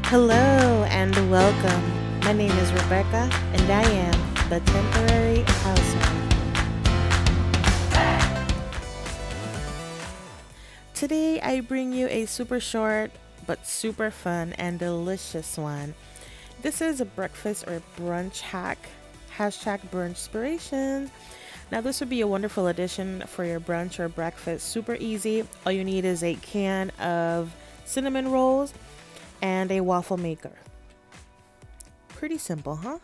Hello and welcome. My name is Rebecca and I am the temporary housewife. Today I bring you a super short but super fun and delicious one. This is a breakfast or brunch hack. Hashtag brunch inspiration. Now this would be a wonderful addition for your brunch or breakfast. Super easy. All you need is a can of cinnamon rolls and a waffle maker. Pretty simple, huh?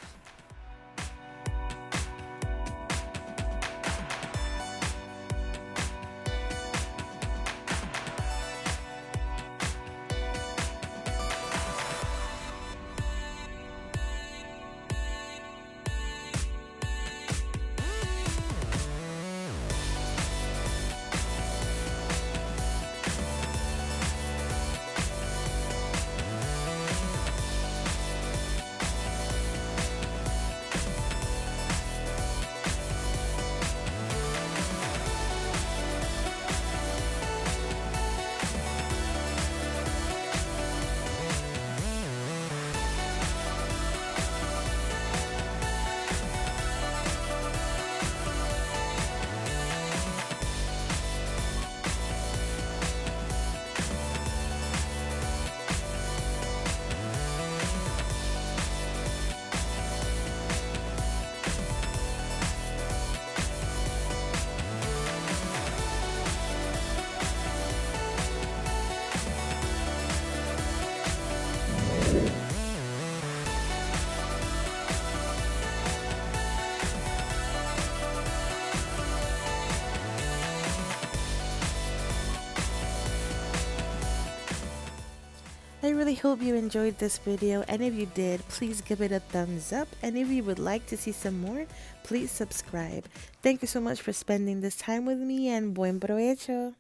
I really hope you enjoyed this video, and if you did, please give it a thumbs up, and if you would like to see some more, please subscribe. Thank you so much for spending this time with me, and buen provecho!